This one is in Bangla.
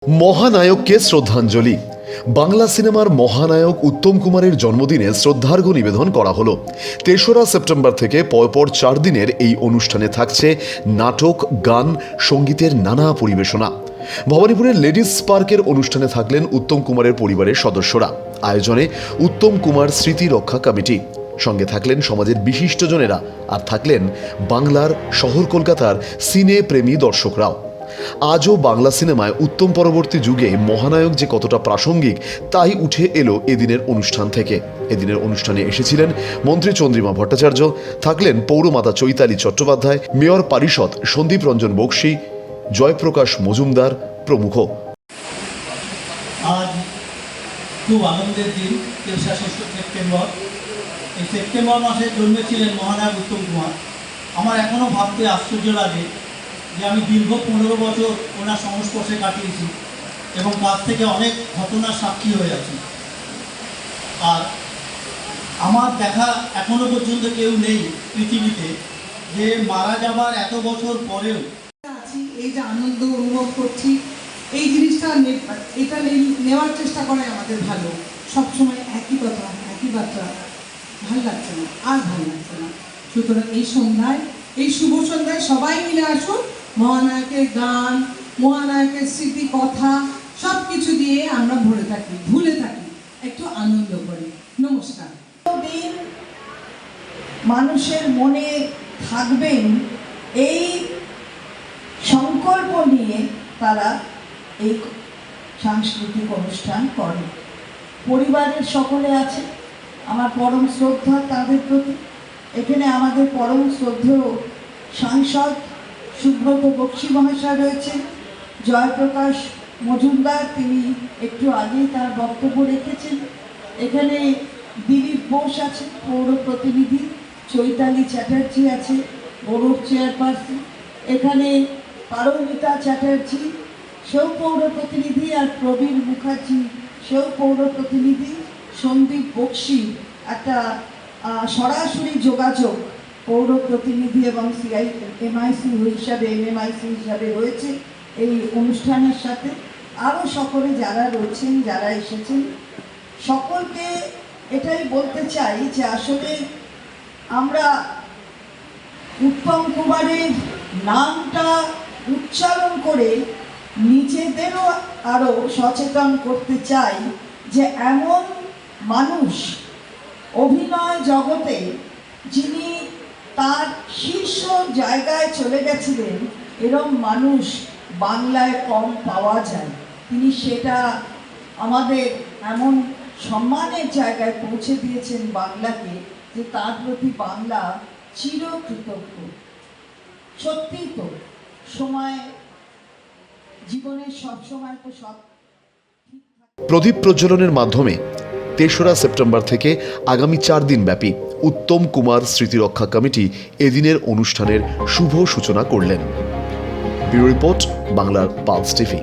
মহানায়ককে শ্রদ্ধাঞ্জলি। বাংলা সিনেমার মহানায়ক উত্তম কুমারের জন্মদিনে শ্রদ্ধার্ঘ্য নিবেদন করা হলো। ৩রা সেপ্টেম্বর থেকে পরপর 4 দিনের এই অনুষ্ঠানে থাকছে নাটক, গান, সঙ্গীতের নানা পরিবেশনা। ভবানীপুরের লেডিস পার্কের অনুষ্ঠানে থাকলেন উত্তম কুমারের পরিবারের সদস্যরা। আয়োজনে উত্তম কুমার স্মৃতি রক্ষা কমিটি, সঙ্গে থাকলেন সমাজের বিশিষ্টজনেরা, আর থাকলেন বাংলার শহর কলকাতার সিনে প্রেমী দর্শকরাও। আজও বাংলা সিনেমায় উত্তম পরবর্তী যুগে মহানায়ক যে কতটা প্রাসঙ্গিক তাই উঠে এলো এদিনের অনুষ্ঠান থেকে। এদিনের অনুষ্ঠানে এসেছিলেন মন্ত্রী চন্দ্রিমা ভট্টাচার্য, থাকলেন পৌরমাতা চৈতালি চট্টোপাধ্যায়, মেয়র পারিষদ সন্দীপ রঞ্জন বক্সী, জয়প্রকাশ মজুমদার প্রমুখ। আজ খুব আনন্দের দিন, 3রা সেপ্টেম্বর। এই সেপ্টেম্বর মাসে জন্মেছিলেন মহানায়ক উত্তম কুমার। আমার এখনও ভাবতে আশ্চর্য লাগে যে আমি দীর্ঘ 15 বছর ওনার সংস্পর্শে কাটিয়েছি এবং কাছ থেকে অনেক ঘটনার সাক্ষী হয়ে আছি। আর আমার দেখা এখনো পর্যন্ত কেউ নেই পৃথিবীতে যে মারা যাবার এত বছর পরেও আছি। এই যে আনন্দ অনুভব করছি, এই জিনিসটা এটা নেওয়ার চেষ্টা করে আমাদের ভালো। সবসময় একই কথা ভাল লাগছে না, আর ভাল লাগছে না। সুতরাং এই সন্ধ্যায়, এই শুভ সন্ধ্যায় সবাই মিলে আসুন। মহানায়কের গান, মহানায়কের স্মৃতি, কথা সব কিছু দিয়ে আমরা ভুলে থাকি, একটু আনন্দ করি। নমস্কার। দিন মানুষের মনে থাকবেন এই সংকল্প নিয়ে তারা এই সাংস্কৃতিক অনুষ্ঠান করে। পরিবারের সকলে আছে, আমার পরম শ্রদ্ধা তাদের প্রতি। এখানে আমাদের পরম শ্রদ্ধেয় সাংসদ সুব্রত বক্সী মহাশয় রয়েছেন, জয়প্রকাশ মজুমদার, তিনি একটু আগেই তার বক্তব্য রেখেছেন। এখানে দিলীপ বোস আছে, পৌর প্রতিনিধি, চৈতালি চ্যাটার্জি আছে, বড়োর চেয়ারপারসন, এখানে পারমিতা চ্যাটার্জি সেও পৌর প্রতিনিধি, আর প্রবীর মুখার্জি সেও পৌর প্রতিনিধি, সন্দীপ বক্সী একটা সরাসরি যোগাযোগ পৌর প্রতিনিধি এবং এমএমআইসি হিসাবে রয়েছে এই অনুষ্ঠানের সাথে। আরও সকলে যারা রয়েছেন, যারা এসেছেন, সকলকে এটাই বলতে চাই যে আসলে আমরা উত্তম কুমারের নামটা উচ্চারণ করে নিজেদেরও আরও সচেতন করতে চাই যে এমন মানুষ অভিনয় জগতে যিনি তার শীর্ষ জায়গায় চলে গেছিলেন, এরম মানুষ বাংলায় কম পাওয়া যায়। তিনি সেটা আমাদের এমন সম্মানের জায়গায় পৌঁছে দিয়েছেন বাংলাকে, যে তার প্রতি বাংলা চিরকৃতজ্ঞ। সত্যিই তো সময়, জীবনের সব সময় তো সব প্রদীপ প্রজ্বলনের মাধ্যমে ৩রা সেপ্টেম্বর থেকে আগামী 4 দিন ব্যাপী উত্তম কুমার স্মৃতিরক্ষা কমিটি এদিনের অনুষ্ঠানের শুভ সূচনা করলেন। ব্যুরো রিপোর্ট, বাংলার পালস টিভি।